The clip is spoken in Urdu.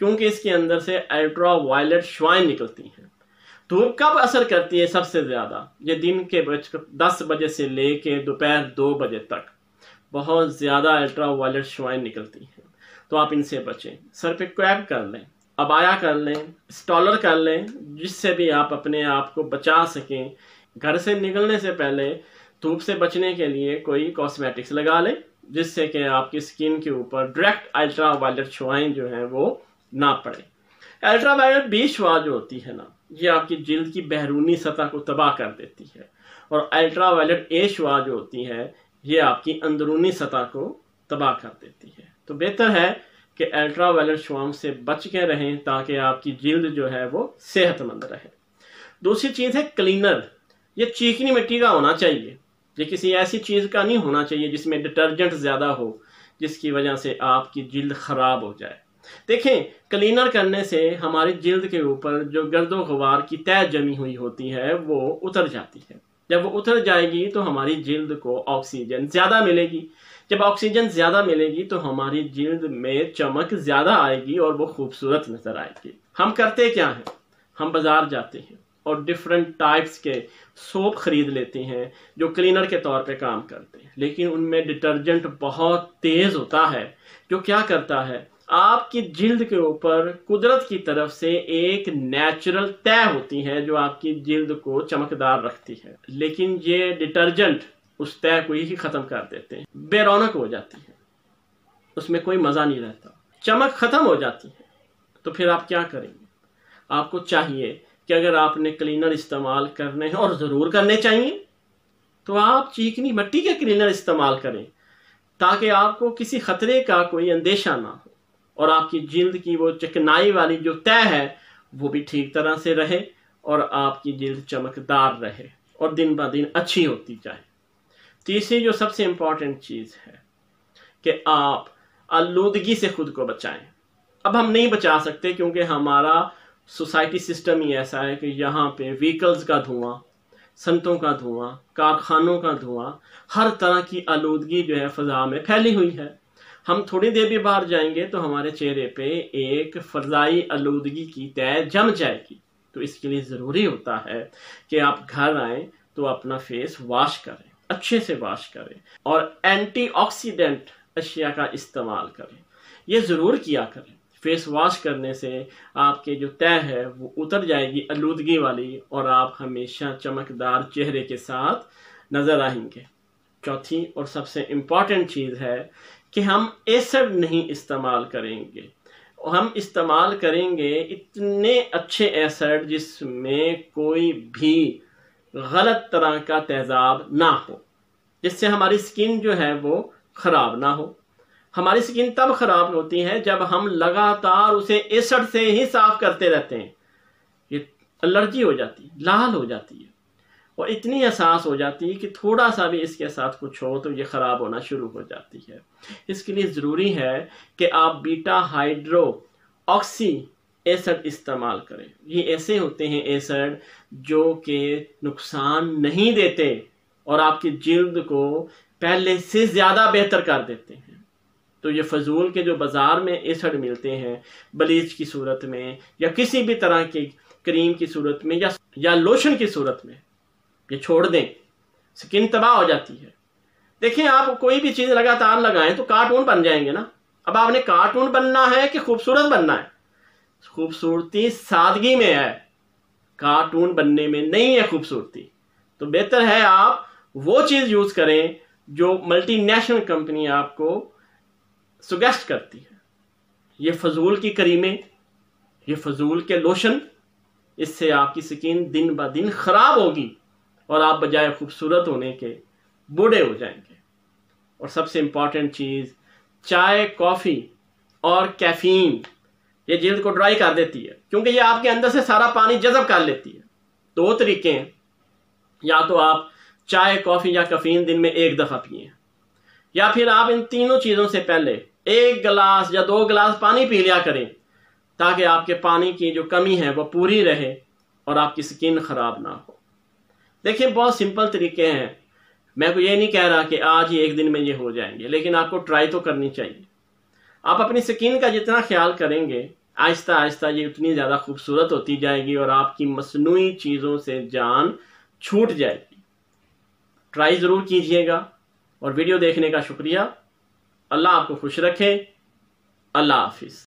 کیونکہ اس کے اندر سے الٹرا وائلٹ شعاعیں نکلتی ہیں۔ دھوپ کب اثر کرتی ہے سب سے زیادہ؟ یہ دن کے 10 بجے سے لے کے دوپہر 2 بجے تک بہت زیادہ الٹرا وائلٹ شعاعیں نکلتی ہیں، تو آپ ان سے بچیں۔ سر پہ کیپ کر لیں، عبایا کر لیں، اسٹالر کر لیں، جس سے بھی آپ اپنے آپ کو بچا سکیں۔ گھر سے نکلنے سے پہلے دھوپ سے بچنے کے لیے کوئی کاسمیٹکس لگا لیں، جس سے کہ آپ کی سکن کے اوپر ڈائریکٹ الٹرا وائلٹ شعاعیں جو ہیں وہ نہ پڑیں۔ الٹرا وائلٹ بی شعاع جو ہوتی ہے نا، یہ آپ کی جلد کی بیرونی سطح کو تباہ کر دیتی ہے، اور الٹرا وائلٹ اے شعاع جو ہوتی ہے یہ آپ کی اندرونی سطح کو تباہ کر دیتی ہے۔ تو بہتر ہے کہ الٹرا وائلٹ شعاؤں سے بچ کے رہیں تاکہ آپ کی جلد جو ہے وہ صحت مند رہے۔ دوسری چیز ہے کلینر۔ یہ چیکنی مٹی کا ہونا چاہیے، یہ کسی ایسی چیز کا نہیں ہونا چاہیے جس میں ڈٹرجنٹ زیادہ ہو، جس کی وجہ سے آپ کی جلد خراب ہو جائے۔ دیکھیں، کلینر کرنے سے ہماری جلد کے اوپر جو گرد و غبار کی تہ جمی ہوئی ہوتی ہے وہ اتر جاتی ہے۔ جب وہ اتر جائے گی تو ہماری جلد کو آکسیجن زیادہ ملے گی۔ جب آکسیجن زیادہ ملے گی تو ہماری جلد میں چمک زیادہ آئے گی اور وہ خوبصورت نظر آئے گی۔ ہم کرتے کیا ہیں؟ ہم بازار جاتے ہیں اور ڈیفرنٹ ٹائپس کے سوپ خرید لیتے ہیں جو کلینر کے طور پہ کام کرتے ہیں، لیکن ان میں ڈٹرجنٹ بہت تیز ہوتا ہے جو کیا کرتا ہے، آپ کی جلد کے اوپر قدرت کی طرف سے ایک نیچرل تہ ہوتی ہے جو آپ کی جلد کو چمکدار رکھتی ہے، لیکن یہ ڈٹرجنٹ اس تہ کو ہی ختم کر دیتے ہیں، بے رونق ہو جاتی ہے، اس میں کوئی مزہ نہیں رہتا، چمک ختم ہو جاتی ہے۔ تو پھر آپ کیا کریں گے؟ آپ کو چاہیے کہ اگر آپ نے کلینر استعمال کرنے ہیں اور ضرور کرنے چاہیے تو آپ چیکنی مٹی کے کلینر استعمال کریں، تاکہ آپ کو کسی خطرے کا کوئی اندیشہ نہ ہو، اور آپ کی جلد کی وہ چکنائی والی جو تہ ہے وہ بھی ٹھیک طرح سے رہے، اور آپ کی جلد چمکدار رہے اور دن بہ دن اچھی ہوتی جائے۔ تیسری جو سب سے امپورٹنٹ چیز ہے کہ آپ آلودگی سے خود کو بچائیں۔ اب ہم نہیں بچا سکتے کیونکہ ہمارا سوسائٹی سسٹم ہی ایسا ہے کہ یہاں پہ وہیکلز کا دھواں، صنعتوں کا دھواں، کارخانوں کا دھواں، ہر طرح کی آلودگی جو ہے فضا میں پھیلی ہوئی ہے۔ ہم تھوڑی دیر بھی باہر جائیں گے تو ہمارے چہرے پہ ایک فضائی آلودگی کی تہ جم جائے گی۔ تو اس کے لیے ضروری ہوتا ہے کہ آپ گھر آئیں تو اپنا فیس واش کریں، اچھے سے واش کریں، اور اینٹی آکسیڈنٹ اشیاء کا استعمال کریں۔ یہ ضرور کیا کریں۔ فیس واش کرنے سے آپ کے جو تہ ہے وہ اتر جائے گی آلودگی والی، اور آپ ہمیشہ چمکدار چہرے کے ساتھ نظر آئیں گے۔ چوتھی اور سب سے امپورٹنٹ چیز ہے کہ ہم ایسڈ نہیں استعمال کریں گے، ہم استعمال کریں گے اتنے اچھے ایسڈ جس میں کوئی بھی غلط طرح کا تیزاب نہ ہو، جس سے ہماری سکن جو ہے وہ خراب نہ ہو۔ ہماری سکن تب خراب ہوتی ہے جب ہم لگاتار اسے ایسڈ سے ہی صاف کرتے رہتے ہیں، یہ الرجی ہو جاتی ہے، لال ہو جاتی ہے، اور اتنی حساس ہو جاتی ہے کہ تھوڑا سا بھی اس کے ساتھ کچھ ہو تو یہ خراب ہونا شروع ہو جاتی ہے۔ اس کے لیے ضروری ہے کہ آپ بیٹا ہائیڈرو آکسی ایسڈ استعمال کریں۔ یہ ایسے ہوتے ہیں ایسڈ جو کہ نقصان نہیں دیتے اور آپ کی جلد کو پہلے سے زیادہ بہتر کر دیتے ہیں۔ تو یہ فضول کے جو بازار میں ایسڈ ملتے ہیں بلیچ کی صورت میں یا کسی بھی طرح کی کریم کی صورت میں یا لوشن کی صورت میں، یہ چھوڑ دیں، سکن تباہ ہو جاتی ہے۔ دیکھیں، آپ کوئی بھی چیز لگاتار لگائیں تو کارٹون بن جائیں گے نا۔ اب آپ نے کارٹون بننا ہے کہ خوبصورت بننا ہے؟ خوبصورتی سادگی میں ہے، کارٹون بننے میں نہیں ہے خوبصورتی۔ تو بہتر ہے آپ وہ چیز یوز کریں جو ملٹی نیشنل کمپنی آپ کو سجیسٹ کرتی ہے۔ یہ فضول کی کریمیں، یہ فضول کے لوشن، اس سے آپ کی سکن دن بہ دن خراب ہوگی اور آپ بجائے خوبصورت ہونے کے بوڑھے ہو جائیں گے۔ اور سب سے امپورٹنٹ چیز، چائے، کافی اور کیفین یہ جلد کو ڈرائی کر دیتی ہے، کیونکہ یہ آپ کے اندر سے سارا پانی جذب کر لیتی ہے۔ دو طریقے ہیں، یا تو آپ چائے، کافی یا کیفین دن میں 1 دفعہ پئیں، یا پھر آپ ان تینوں چیزوں سے پہلے 1 گلاس یا 2 گلاس پانی پی لیا کریں، تاکہ آپ کے پانی کی جو کمی ہے وہ پوری رہے اور آپ کی سکن خراب نہ ہو۔ دیکھیں، بہت سمپل طریقے ہیں، میں کو یہ نہیں کہہ رہا کہ آج ہی 1 دن میں یہ ہو جائیں گے، لیکن آپ کو ٹرائی تو کرنی چاہیے۔ آپ اپنی سکن کا جتنا خیال کریں گے آہستہ آہستہ یہ اتنی زیادہ خوبصورت ہوتی جائے گی اور آپ کی مصنوعی چیزوں سے جان چھوٹ جائے گی۔ ٹرائی ضرور کیجئے گا، اور ویڈیو دیکھنے کا شکریہ۔ اللہ آپ کو خوش رکھے۔ اللہ حافظ۔